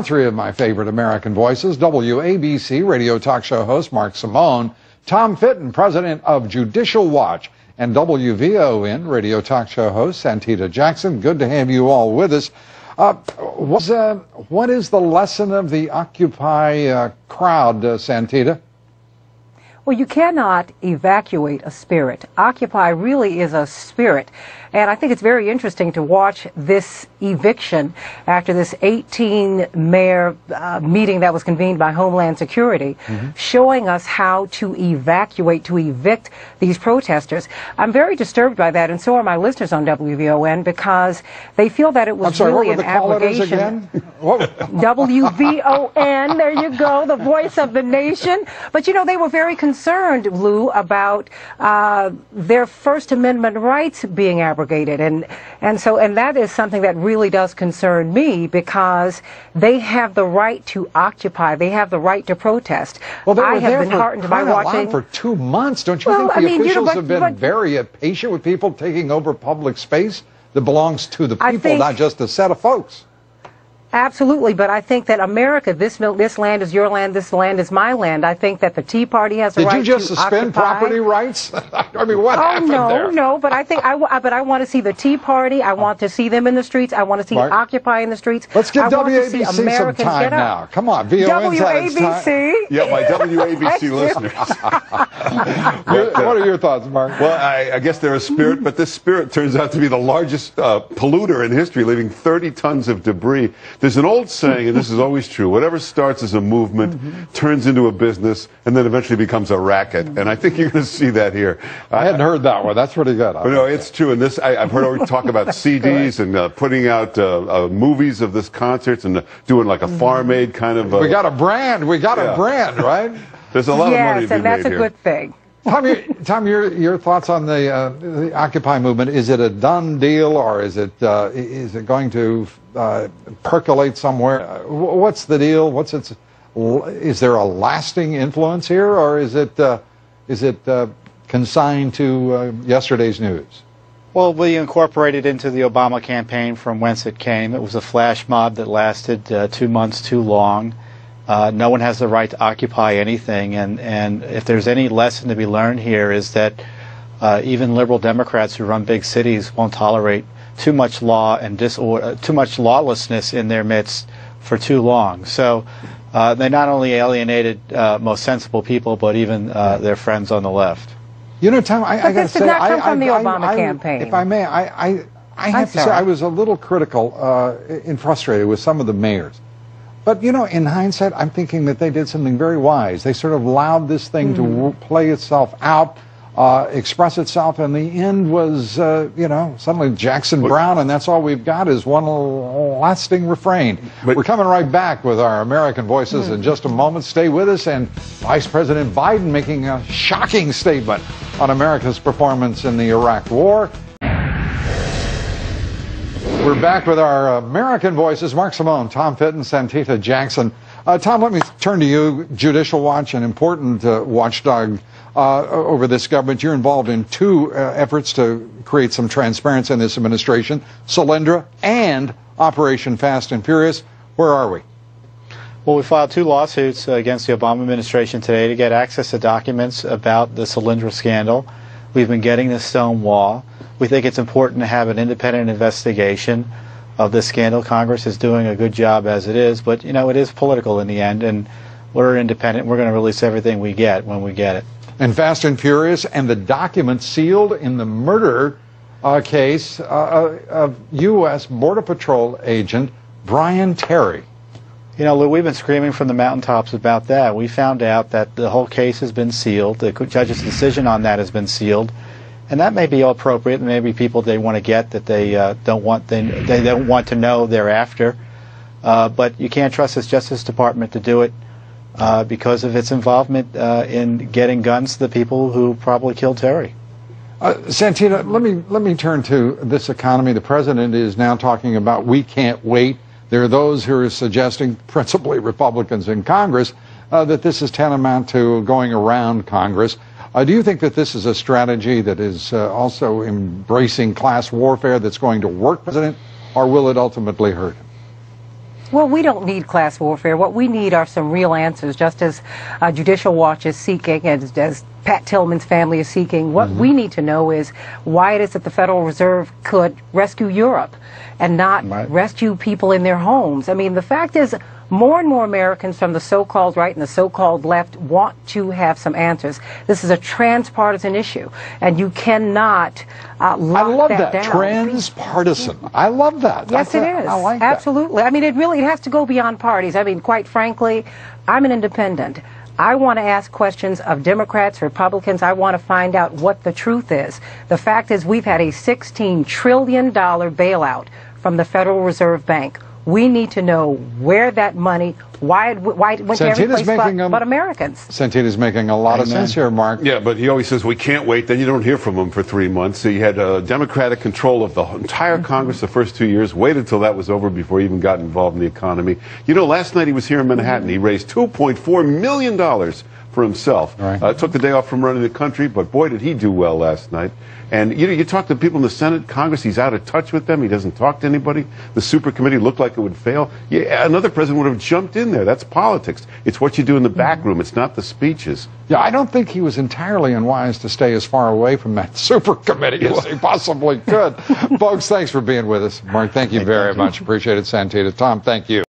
Three of my favorite American voices, WABC radio talk show host Mark Simone, Tom Fitton, president of Judicial Watch, and WVON radio talk show host Santita Jackson. Good to have you all with us. What is the lesson of the Occupy crowd, Santita? Well, you cannot evacuate a spirit. Occupy really is a spirit. And I think it's very interesting to watch this eviction after this 18-mayor meeting that was convened by Homeland Security, showing us how to evacuate, to evict these protesters. I'm very disturbed by that, and so are my listeners on WVON, because they feel that it was really an abrogation. WVON, there you go, the voice of the nation. But, you know, they were very concerned, Lou, about their First Amendment rights being abrogated. And that is something that really does concern me, because they have the right to occupy. They have the right to protest. Well, they were I have been heartened by watching for 2 months. Don't you think the officials have been very patient with people taking over public space that belongs to the people, not just a set of folks? Absolutely, but I think that America, this land is your land, this land is my land. I think that the Tea Party has the right to occupy. Did you just suspend property rights? I mean, what happened there? No, but I think I want to see the Tea Party. I want to see them in the streets. I want to see Occupy in the streets. Let's give WABC some time now. Come on, WABC. Yeah, my WABC listeners. What are your thoughts, Mark? Well, I guess they're a spirit, but this spirit turns out to be the largest polluter in history, leaving 30 tons of debris. There's an old saying, and this is always true, whatever starts as a movement turns into a business and then eventually becomes a racket. And I think you're going to see that here. I hadn't heard that one. That's pretty good. But no, it's true. And this, I've heard already talk about CDs and putting out movies of this concerts and doing like a Farm Aid kind of... we got a brand. We got a brand, right? There's a lot of money to be made here. Yes, and that's a good thing. Tom, your thoughts on the Occupy movement? Is it a done deal, or is it going to percolate somewhere? What's the deal? Is there a lasting influence here, or is it consigned to yesterday's news? Well, we incorporated into the Obama campaign from whence it came. It was a flash mob that lasted 2 months too long. No one has the right to occupy anything, and if there's any lesson to be learned here, is that even liberal Democrats who run big cities won't tolerate too much law and too much lawlessness in their midst for too long. So they not only alienated most sensible people, but even their friends on the left. You know, Tom, I got to say, did not come from the Obama campaign. If I may, I have to say I was a little critical and frustrated with some of the mayors. But, you know, in hindsight, I'm thinking that they did something very wise. They sort of allowed this thing to play itself out, express itself, and the end was, you know, suddenly Jackson Brown, and that's all we've got is one lasting refrain. We're coming right back with our American voices in just a moment. Stay with us, and Vice President Biden making a shocking statement on America's performance in the Iraq War. We're back with our American voices, Mark Simone, Tom Fitton, Santita Jackson. Tom, let me turn to you. Judicial Watch, an important watchdog over this government. You're involved in two efforts to create some transparency in this administration, Solyndra and Operation Fast and Furious. Where are we? Well, we filed 2 lawsuits against the Obama administration today to get access to documents about the Solyndra scandal. We've been getting the stone wall. We think it's important to have an independent investigation of this scandal. Congress is doing a good job as it is, but, you know, it is political in the end, and we're independent. We're going to release everything we get when we get it. And Fast and Furious, and the documents sealed in the murder case of U.S. Border Patrol agent Brian Terry. You know, Lou, we've been screaming from the mountaintops about that. We found out that the whole case has been sealed. The judge's decision on that has been sealed. And that may be appropriate. There may be people they want to get that they don't want to know thereafter. But you can't trust this Justice Department to do it because of its involvement in getting guns to the people who probably killed Terry. Santita, let me turn to this economy. The president is now talking about we can't wait. There are those who are suggesting, principally Republicans in Congress, that this is tantamount to going around Congress. Do you think that this is a strategy that is also embracing class warfare that's going to work, President, or will it ultimately hurt him? Well, we don't need class warfare. What we need are some real answers, just as Judicial Watch is seeking, as Pat Tillman's family is seeking. What we need to know is why it is that the Federal Reserve could rescue Europe and not rescue people in their homes. I mean, the fact is, more and more Americans from the so-called right and the so-called left want to have some answers. This is a transpartisan issue, and you cannot lock that down. Transpartisan. I love that. Yes, it is. I like Absolutely. that. I mean, it has to go beyond parties. I mean, quite frankly, I'm an independent. I want to ask questions of Democrats, Republicans. I want to find out what the truth is. The fact is, we've had a $16 trillion bailout from the Federal Reserve Bank. We need to know where that money, why it went to every place but Americans. Santina's making a lot of sense here, Mark. Yeah, but he always says we can't wait. Then you don't hear from him for 3 months. So you had Democratic control of the entire Congress the first 2 years. Waited till that was over before he even got involved in the economy. You know, last night he was here in Manhattan. He raised $2.4 million for himself. Took the day off from running the country, but boy, did he do well last night. And you talk to people in the Senate, Congress, he's out of touch with them. He doesn't talk to anybody. The super committee looked like it would fail. Yeah, another president would have jumped in there. That's politics. It's what you do in the back room. It's not the speeches. Yeah, I don't think he was entirely unwise to stay as far away from that super committee as he possibly could. Folks, thanks for being with us. Mark, thank you very much. Appreciate it, Santina. Tom, thank you.